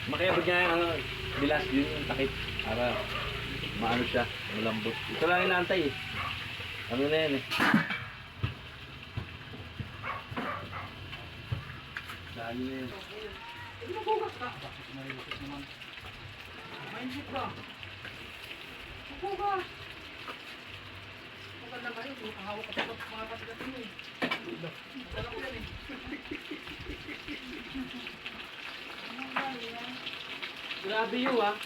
Makiabot niya yung bilas yun yung takip para maano siya, malambot. Ito lang inaantay eh. Ano na yan eh. Daan na yan. Hindi mo bukas ka. Bakit narilusot naman? Mindset ba? Bukas. Bukas lang kayo. Nakahawak ka sa mga katigat mo eh. Wala ko yan eh. Grabe yun ah.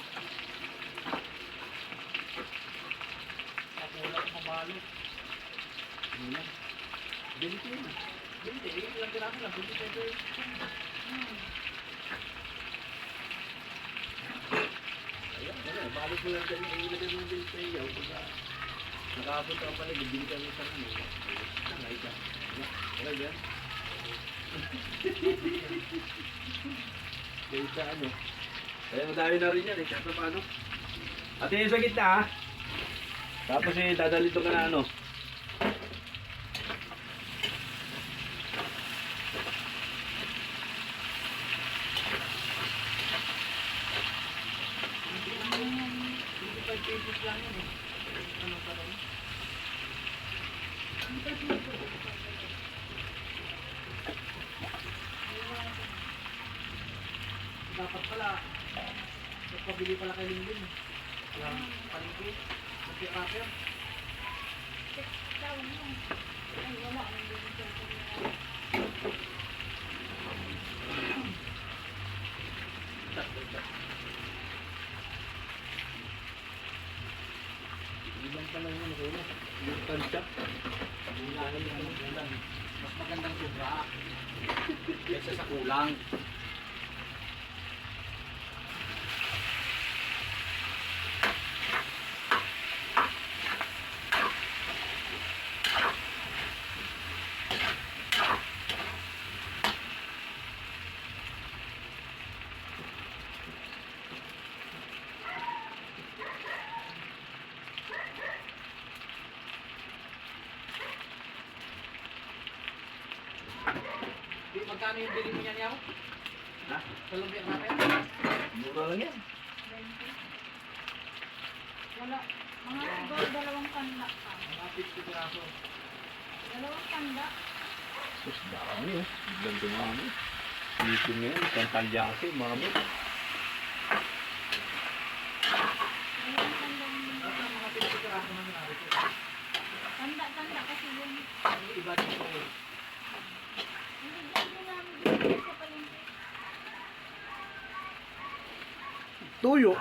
Nakulat ko mabalo. Ano na? 20 yun. 20. Ilang tiraso lang. 20 pesos. Ayan, ano, balot mo lang dyan yung ilagay mo din sa iyo. Nakapot ka pala, bibili ka ng sarang mo. Tangay ka. Wala yan. Kaya sa ano. Kaya madami na rin yan eh. Kaya paano? At yun sa gitna ha. Tapos eh, dadalito ka na ano. Pesos lang yun eh. Ano pa rin? Dapat pala nagpabili pala kay Lindin yung palengke nagpi-rapper Ay, wala. Nandun siya. Ibang pala yung ano na. Yung tansya. mas magandang sobra kaysa sa kulang. Magkano yung bili mo niyan yaw? Ha? Sa lumpia natin? Mura lang yan. 20. Wala. Mga siguro dalawang tanda pa. Mga 50 piraso. Dalawang tanda. Sus, dami oh. Biglang dumami. Isip nga yan. Isang talya kasi, mamit. Dalawang tanda. Basta mga 50 piraso na nangyari ko. Tanda kasi yun. Iba din ko. Hindi namin dito sa palengke. Tuyo.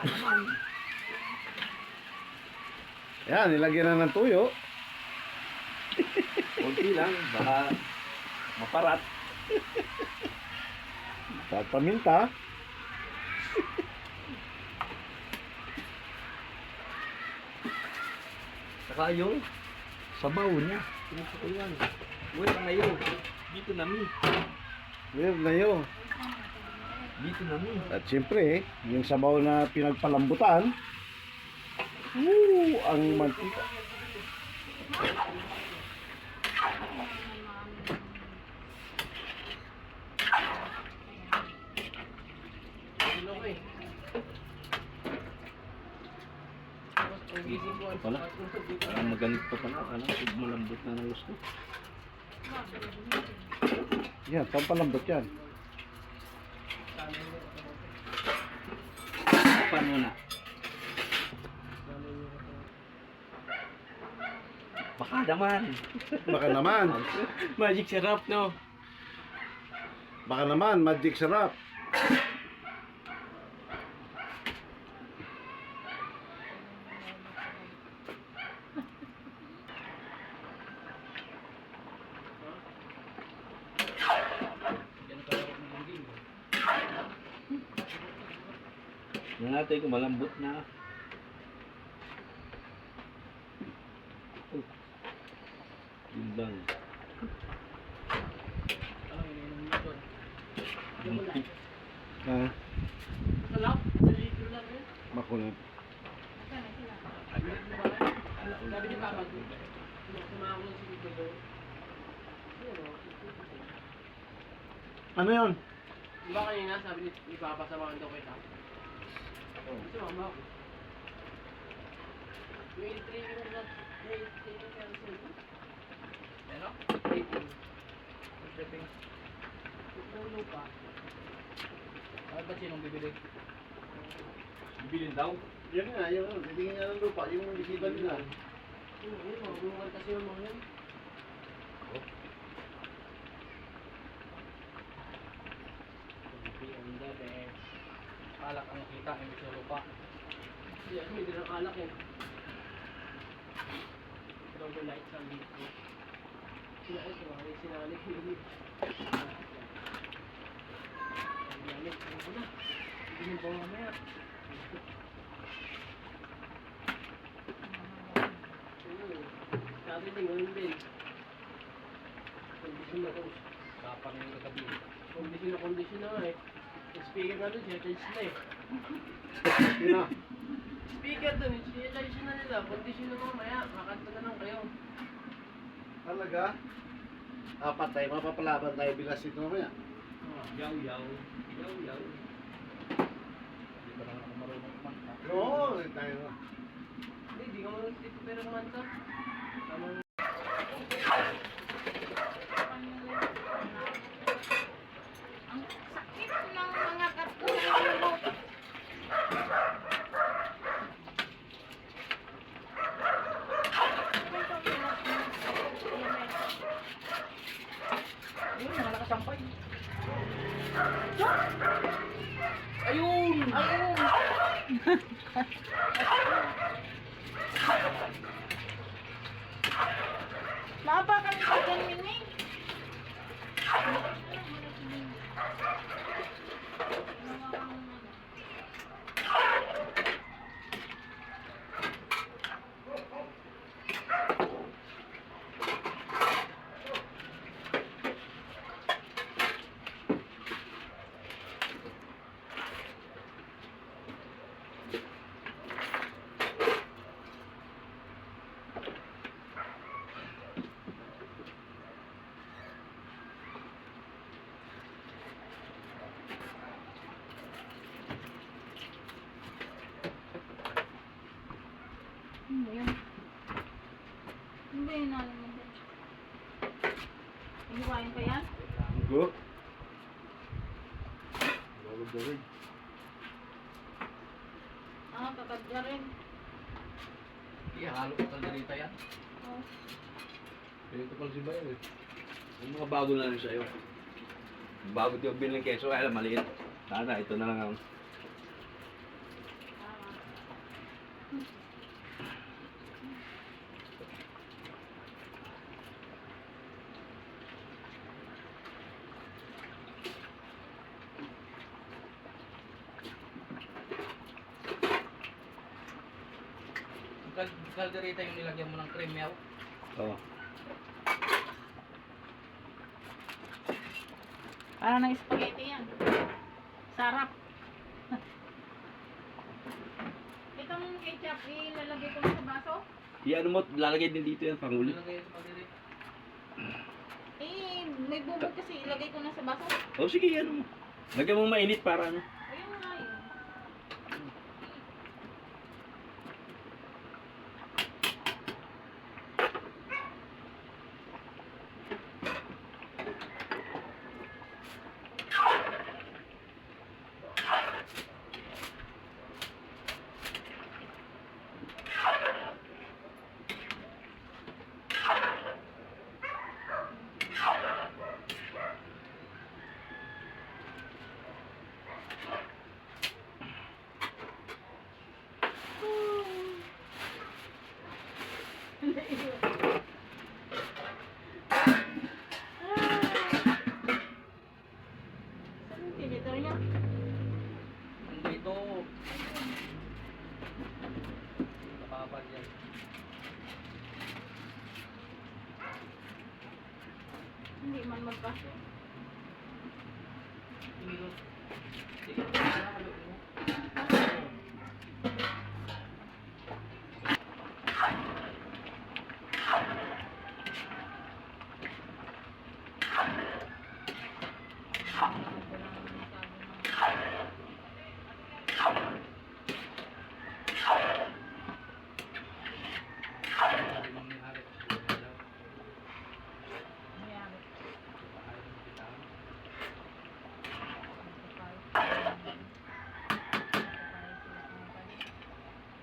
Yan, nilagyan na ng tuyo. Kunti lang. Baka maparat. At paminta. Saka yung sabaw niya. Pinuso ko yan. Uy, pa ngayon. Dito nami. Weird na yun. Dito nami. At siyempre, yung sabaw na pinagpalambutan. Ang mantika. Hello eh. Tapos pagising ko ang Wala. Parang magalit pa pala. Alam, malambot na ng gusto. Yan, pampalambot yan. Paano na? Baka naman. Baka naman. Magic sarap, no? Baka naman, magic sarap. yan ka lang ng hindi. Yan natin kung malambot na. Yun lang. Ano ininom mo doon? Ha? Kalap? Nalito lang yun. Makunat. Magkano sila? Aglit mo ba yan? Sabi ni Papa, sumama ko lang si Tito doon. Ano yun? Di ba kanina sabi ni ipapasamahan daw kita? Oo. Kasi mama ako. May 3 yung na, may 3 yung cancel. Ano? 18. Shipping. Itong lupa. Ano ba sinong bibili? Bibilin daw? Yan nga, yung ano, titingin nga ng lupa, yung bisiban nila. Yun, mga bungal kasi yung mga yun. Ang gabi. Alak ang kita, imbis na lupa. Hindi, ano, hindi na alak eh. Silver light sa dito. Sinalik, mga sinalik. Sinalik, ano ko na. Hindi mo pa mamaya. Sabi din, ganun din. Kondisyon na kondisyon. Kapag yung katabi. Kondisyon na nga eh. Yung speaker nga doon, siya-charge na eh. Yun na. Speaker doon, siya-charge na nila. Kondisyon na mamaya, makanta na lang kayo. Talaga? Apat tayo, mapapalaban tayo bilas ito mamaya. Yaw, yaw. Yaw, yaw. Hindi pa naman ako marunong kumanta. Oo, tayo na. Hindi, di ka marunong dito pero kumanta. Tamang Ang sakit ng mga katulog. Ayun, mga nakasampay. Ayun! Ayun. Mapa kami sa ganmining. Hindi yun. Hindi yun alam mo din. Ihiwain pa yan? Go. Bawag na rin. Ah, kakadya rin. Ihalo ko kalderita yan. Oh. Ganito pala si Bayo eh. Yung mga bago na rin sa'yo. Bago yung bilang keso, kaya lang maliit. Sana, ito na lang ang... Kalderita yung nilagyan mo ng cream yaw? Oo. Parang ng spaghetti yan. Sarap. Itong ketchup, ilalagay ko na sa baso? Ano mo, lalagay din dito yan, pangulit. Eh, may bubog kasi ilagay ko na sa baso. Oh, sige, ano mo. Lagyan mo mainit para ano. Ayun nga yun. Saan yung tinitor niya? Dito. Nakapal yan. Hindi man magkasya. Sige, nakakalo mo. Mayari.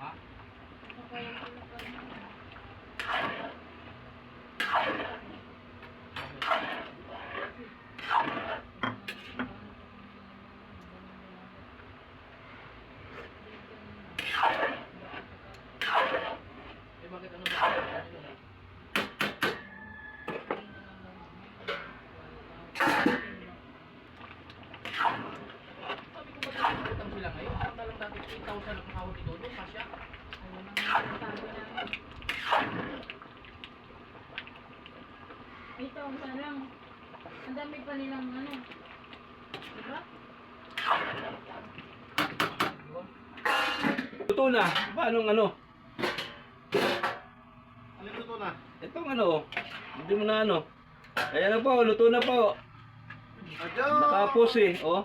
Ha? Eh bakit ano ba? Sabi ko ba utang sila ngayon? Talang dati 8,000 ang kahawag ito doon, kasya. Ayun ang sabi namin. Ito, saan lang. Ang dami pa nilang ano. Diba? Luto na. Paano ano? Alin ito na? Itong ano, hindi mo na ano. Ayan na po, luto na po. Adyo! Nakapos eh, oh.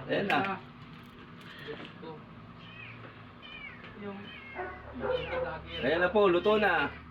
Ayan na. Ayan na po, luto na.